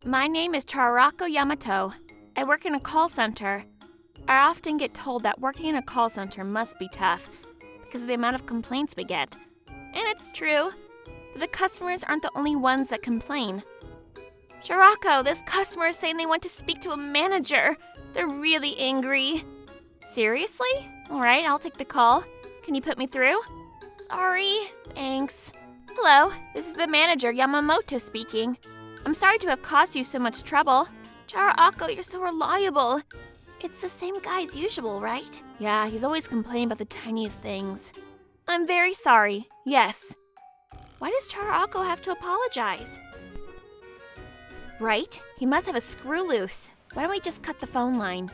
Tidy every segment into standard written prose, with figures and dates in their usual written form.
My name is Charako Yamato. I work in a call center. I often get told that working in a call center must be tough because of the amount of complaints we get. And it's true, but the customers aren't the only ones that complain. Charako, this customer is saying they want to speak to a manager. They're really angry. Seriously? Alright, I'll take the call. Can you put me through? Sorry. Thanks. Hello, this is the manager, Yamamoto speaking. I'm sorry to have caused you so much trouble. Charako, you're so reliable. It's the same guy as usual, right? Yeah, he's always complaining about the tiniest things. I'm very sorry. Yes. Why does Charako have to apologize? Right? He must have a screw loose. Why don't we just cut the phone line?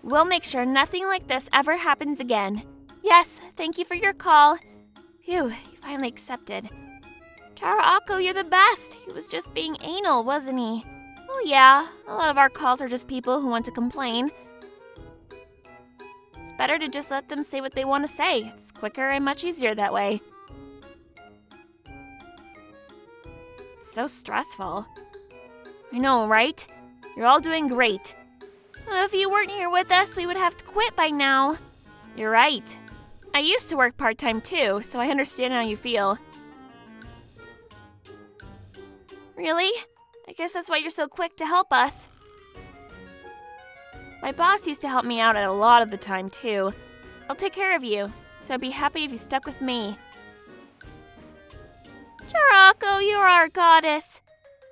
We'll make sure nothing like this ever happens again. Yes, thank you for your call. Phew, he finally accepted. Charako, you're the best. He was just being anal, wasn't he? Oh yeah, a lot of our calls are just people who want to complain. It's better to just let them say what they want to say. It's quicker and much easier that way. It's so stressful. I know, right? You're all doing great. If you weren't here with us, we would have to quit by now. You're right. I used to work part-time too, so I understand how you feel. Really? I guess that's why you're so quick to help us. My boss used to help me out a lot of the time too. I'll take care of you, so I'd be happy if you stuck with me. Charako, you're our goddess.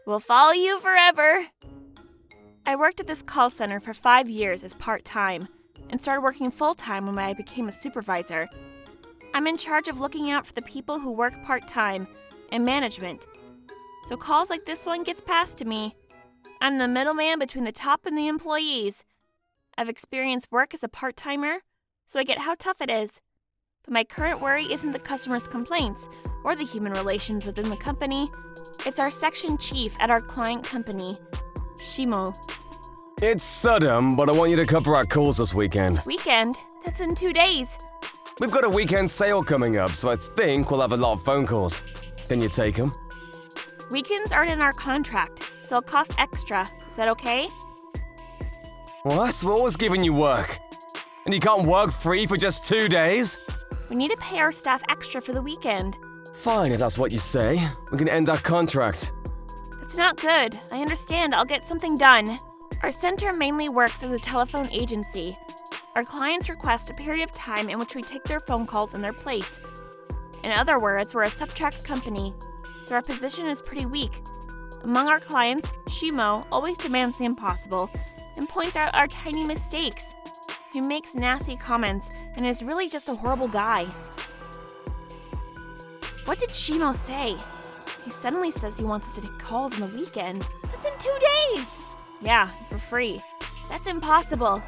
We'll follow you forever. I worked at this call center for 5 years as part-time and started working full-time when I became a supervisor. I'm in charge of looking out for the people who work part-time and management. So calls like this one gets passed to me. I'm the middleman between the top and the employees. I've experienced work as a part-timer, so I get how tough it is. But my current worry isn't the customer's complaints or the human relations within the company. It's our section chief at our client company, Shimo. It's sudden, but I want you to cover our calls this weekend. This weekend? That's in 2 days. We've got a weekend sale coming up, so I think we'll have a lot of phone calls. Can you take them? Weekends aren't in our contract, so it'll cost extra. Is that okay? What? We're always giving you work. And you can't work free for just 2 days? We need to pay our staff extra for the weekend. Fine, if that's what you say. We can end our contract. That's not good. I understand. I'll get something done. Our center mainly works as a telephone agency. Our clients request a period of time in which we take their phone calls in their place. In other words, we're a subtract company, so our position is pretty weak. Among our clients, Shimo always demands the impossible and points out our tiny mistakes. He makes nasty comments and is really just a horrible guy. What did Shimo say? He suddenly says he wants us to take calls on the weekend. That's in 2 days! Yeah, for free. That's impossible.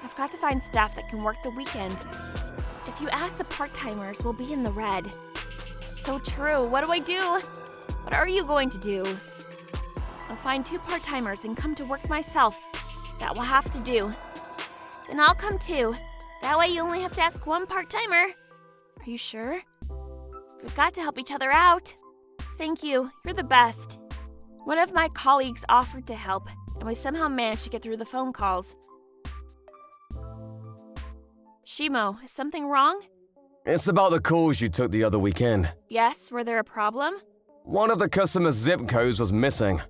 I've got to find staff that can work the weekend. If you ask the part-timers, we'll be in the red. So true. What do I do? What are you going to do? I'll find 2 part-timers and come to work myself. That will have to do. Then I'll come too. That way you only have to ask 1 part-timer. Are you sure? We've got to help each other out. Thank you. You're the best. One of my colleagues offered to help, and we somehow managed to get through the phone calls. Shimo, is something wrong? It's about the calls you took the other weekend. Yes, were there a problem? One of the customer's zip codes was missing.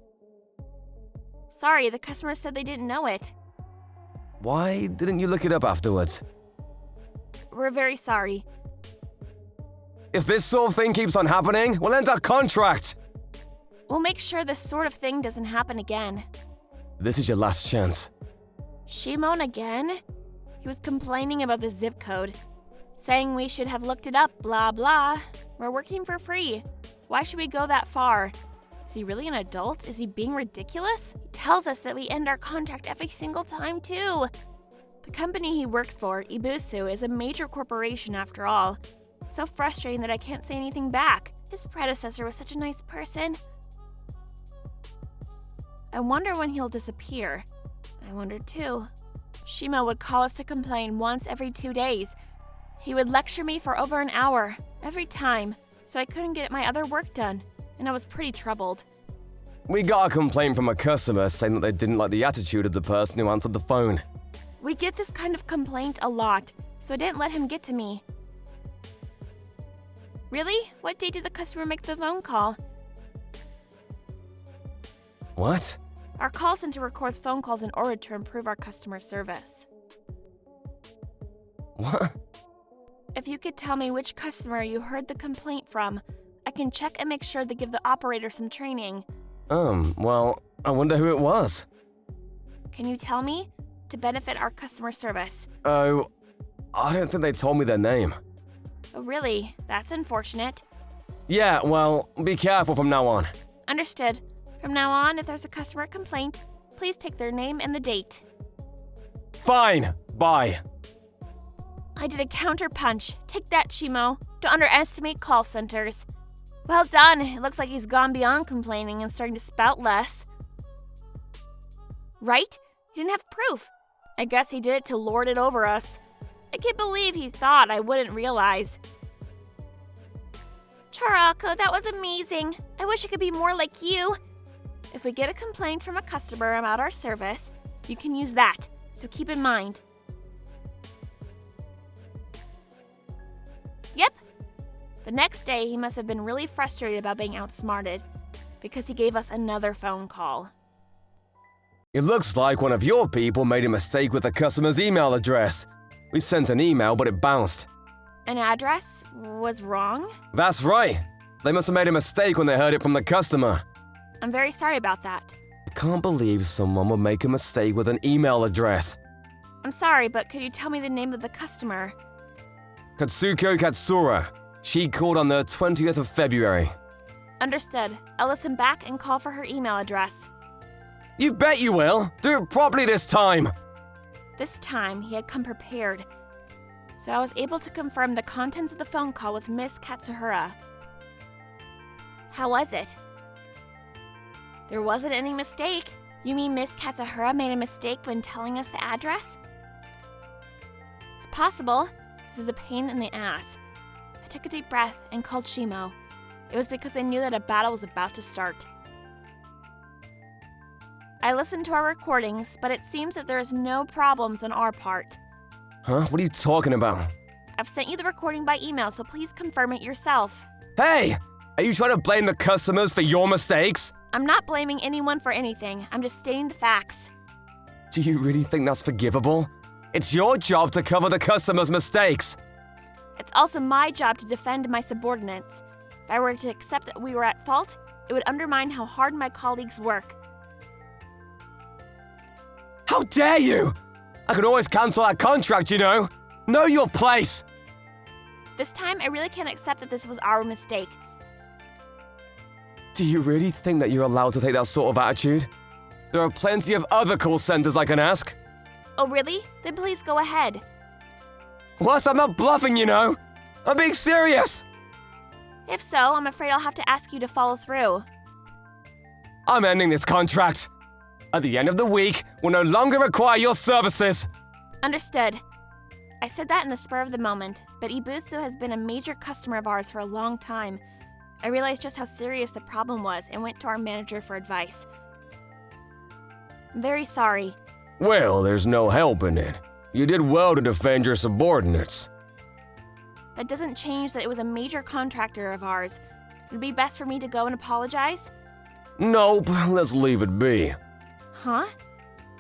Sorry, the customer said they didn't know it. Why didn't you look it up afterwards? We're very sorry. If this sort of thing keeps on happening, we'll end our contract! We'll make sure this sort of thing doesn't happen again. This is your last chance. Shimon again? He was complaining about the zip code, saying we should have looked it up, blah blah. We're working for free. Why should we go that far? Is he really an adult? Is he being ridiculous? He tells us that we end our contract every single time too. The company he works for, Ibusu, is a major corporation after all. It's so frustrating that I can't say anything back. His predecessor was such a nice person. I wonder when he'll disappear. I wonder too. Shima would call us to complain once every 2 days. He would lecture me for over an hour, every time, so I couldn't get my other work done, and I was pretty troubled. We got a complaint from a customer saying that they didn't like the attitude of the person who answered the phone. We get this kind of complaint a lot, so I didn't let him get to me. Really? What date did the customer make the phone call? What? Our call center records phone calls in order to improve our customer service. What? If you could tell me which customer you heard the complaint from, I can check and make sure to give the operator some training. Well, I wonder who it was. Can you tell me? To benefit our customer service. Oh, I don't think they told me their name. Oh, really? That's unfortunate. Yeah, well, be careful from now on. Understood. From now on, if there's a customer complaint, please take their name and the date. Fine, bye. I did a counter-punch. Take that, Shimo. Don't underestimate call centers. Well done. It looks like he's gone beyond complaining and starting to spout less. Right? He didn't have proof. I guess he did it to lord it over us. I can't believe he thought I wouldn't realize. Charako, that was amazing. I wish I could be more like you. If we get a complaint from a customer about our service, you can use that, so keep in mind. Yep. The next day, he must have been really frustrated about being outsmarted, because he gave us another phone call. It looks like one of your people made a mistake with the customer's email address. We sent an email, but it bounced. An address was wrong? That's right. They must have made a mistake when they heard it from the customer. I'm very sorry about that. I can't believe someone would make a mistake with an email address. I'm sorry, but could you tell me the name of the customer? Katsuko Katsura. She called on the 20th of February. Understood. I'll listen back and call for her email address. You bet you will. Do it properly this time. This time, he had come prepared, so I was able to confirm the contents of the phone call with Miss Katsuhira. How was it? There wasn't any mistake. You mean Miss Katsuhira made a mistake when telling us the address? It's possible. This is a pain in the ass. I took a deep breath and called Shimo. It was because I knew that a battle was about to start. I listened to our recordings, but it seems that there is no problems on our part. Huh? What are you talking about? I've sent you the recording by email, so please confirm it yourself. Hey! Are you trying to blame the customers for your mistakes? I'm not blaming anyone for anything. I'm just stating the facts. Do you really think that's forgivable? It's your job to cover the customer's mistakes. It's also my job to defend my subordinates. If I were to accept that we were at fault, it would undermine how hard my colleagues work. How dare you! I can always cancel that contract, you know. Know your place. This time, I really can't accept that this was our mistake. Do you really think that you're allowed to take that sort of attitude? There are plenty of other call centers I can ask. Oh, really? Then please go ahead. What? I'm not bluffing, you know. I'm being serious. If so, I'm afraid I'll have to ask you to follow through. I'm ending this contract. At the end of the week, we'll no longer require your services. Understood. I said that in the spur of the moment, but Ibusu has been a major customer of ours for a long time. I realized just how serious the problem was and went to our manager for advice. I'm very sorry. Well, there's no helping it. You did well to defend your subordinates. That doesn't change that it was a major contractor of ours. Would it be best for me to go and apologize? Nope, let's leave it be. Huh?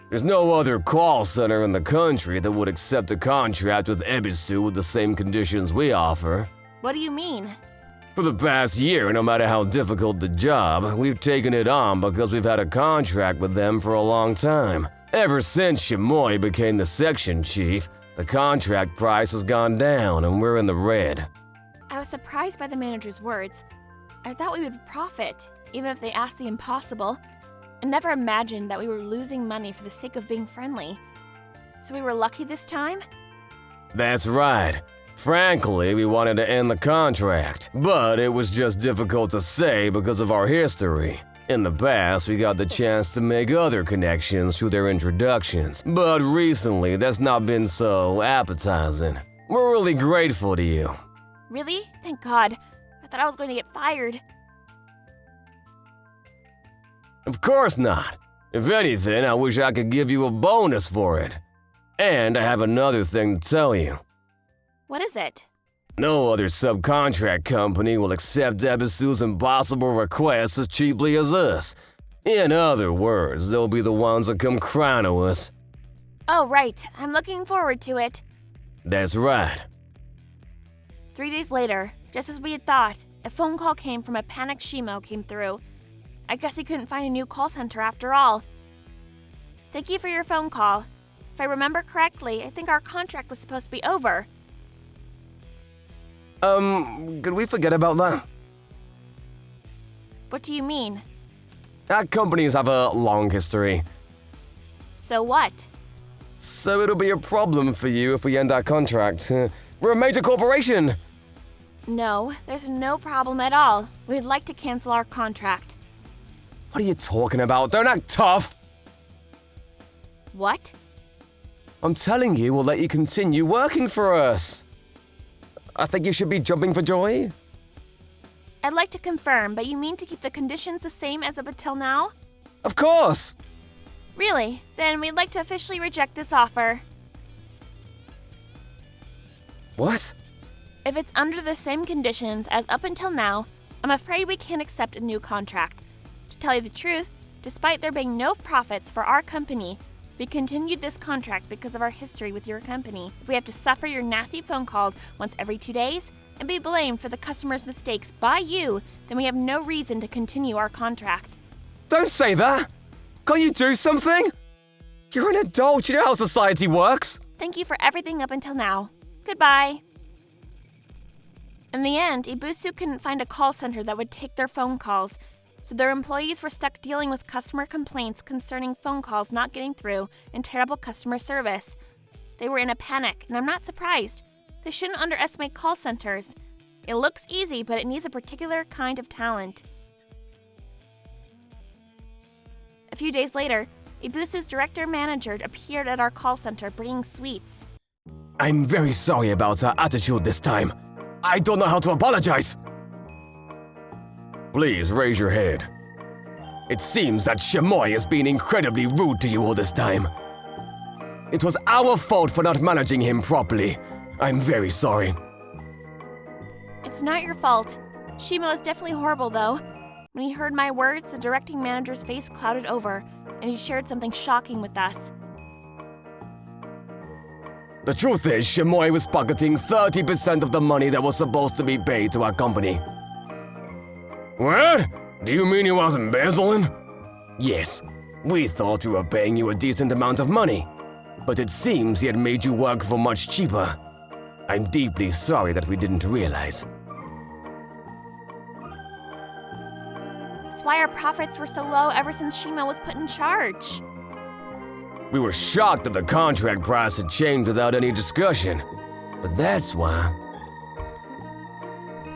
There's no other call center in the country that would accept a contract with Ebisu with the same conditions we offer. What do you mean? For the past year, no matter how difficult the job, we've taken it on because we've had a contract with them for a long time. Ever since Shimoi became the section chief, the contract price has gone down and we're in the red. I was surprised by the manager's words. I thought we would profit, even if they asked the impossible. I never imagined that we were losing money for the sake of being friendly. So we were lucky this time? That's right. Frankly, we wanted to end the contract, but it was just difficult to say because of our history. In the past, we got the chance to make other connections through their introductions, but recently that's not been so appetizing. We're really grateful to you. Really? Thank God. I thought I was going to get fired. Of course not. If anything, I wish I could give you a bonus for it. And I have another thing to tell you. What is it? No other subcontract company will accept Ebisu's impossible requests as cheaply as us. In other words, they'll be the ones that come crying to us. Oh, right. I'm looking forward to it. That's right. 3 days later, just as we had thought, a phone call came from a panicked Shimo came through. I guess he couldn't find a new call center after all. Thank you for your phone call. If I remember correctly, I think our contract was supposed to be over. Could we forget about that? What do you mean? Our companies have a long history. So what? So it'll be a problem for you if we end our contract. We're a major corporation. No, there's no problem at all. We'd like to cancel our contract. What are you talking about? Don't act tough. What? I'm telling you, we'll let you continue working for us. I think you should be jumping for joy. I'd like to confirm, but you mean to keep the conditions the same as up until now? Of course. Really? Then we'd like to officially reject this offer. What? If it's under the same conditions as up until now, I'm afraid we can't accept a new contract. To tell you the truth, despite there being no profits for our company, we continued this contract because of our history with your company. If we have to suffer your nasty phone calls once every 2 days and be blamed for the customer's mistakes by you, then we have no reason to continue our contract. Don't say that. Can't you do something? You're an adult. You know how society works. Thank you for everything up until now. Goodbye. In the end, Ibusu couldn't find a call center that would take their phone calls, so their employees were stuck dealing with customer complaints concerning phone calls not getting through and terrible customer service. They were in a panic, and I'm not surprised. They shouldn't underestimate call centers. It looks easy, but it needs a particular kind of talent. A few days later, Ibusu's director-manager appeared at our call center bringing sweets. I'm very sorry about our attitude this time. I don't know how to apologize. Please raise your head. It seems that Shimoy has been incredibly rude to you all this time. It was our fault for not managing him properly. I'm very sorry. It's not your fault. Shimo is definitely horrible, though. When he heard my words, the directing manager's face clouded over, and he shared something shocking with us. The truth is, Shimoy was pocketing 30% of the money that was supposed to be paid to our company. What? Do you mean he was embezzling? Yes. We thought we were paying you a decent amount of money, but it seems he had made you work for much cheaper. I'm deeply sorry that we didn't realize. That's why our profits were so low ever since Shimo was put in charge. We were shocked that the contract price had changed without any discussion, but that's why.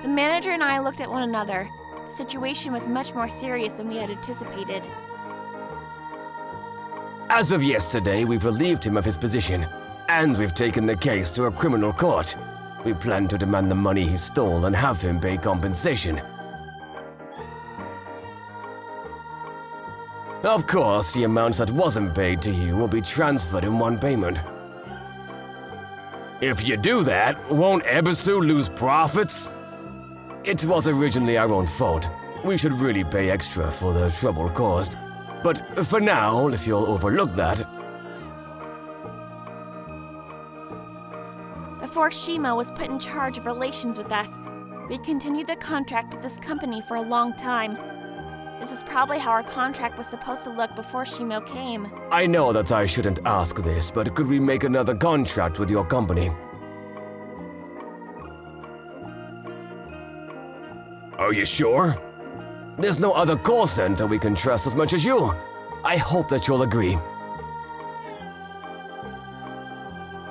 The manager and I looked at one another. The situation was much more serious than we had anticipated. As of yesterday, we've relieved him of his position, and we've taken the case to a criminal court. We plan to demand the money he stole and have him pay compensation. Of course, the amounts that wasn't paid to you will be transferred in one payment. If you do that, won't Ebisu lose profits? It was originally our own fault. We should really pay extra for the trouble caused. But for now, if you'll overlook that... Before Shimo was put in charge of relations with us, we continued the contract with this company for a long time. This was probably how our contract was supposed to look before Shimo came. I know that I shouldn't ask this, but could we make another contract with your company? Are you sure? There's no other call center we can trust as much as you. I hope that you'll agree.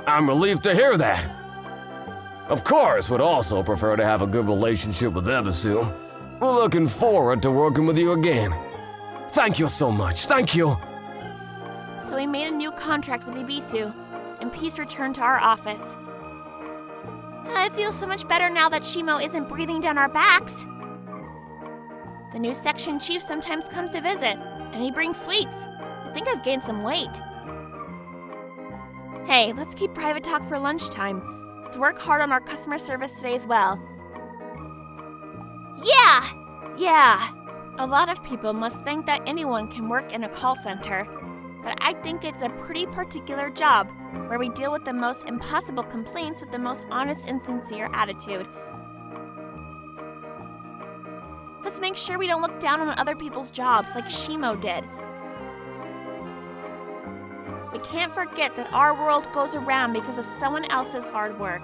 I'm relieved to hear that. Of course, would also prefer to have a good relationship with Ebisu. We're looking forward to working with you again. Thank you so much, thank you. So we made a new contract with Ibisu, and peace returned to our office. I feel so much better now that Shimo isn't breathing down our backs. The new section chief sometimes comes to visit. And he brings sweets. I think I've gained some weight. Hey, let's keep private talk for lunchtime. Let's work hard on our customer service today as well. Yeah. A lot of people must think that anyone can work in a call center, but I think it's a pretty particular job where we deal with the most impossible complaints with the most honest and sincere attitude. Let's make sure we don't look down on other people's jobs like Shimo did. We can't forget that our world goes around because of someone else's hard work.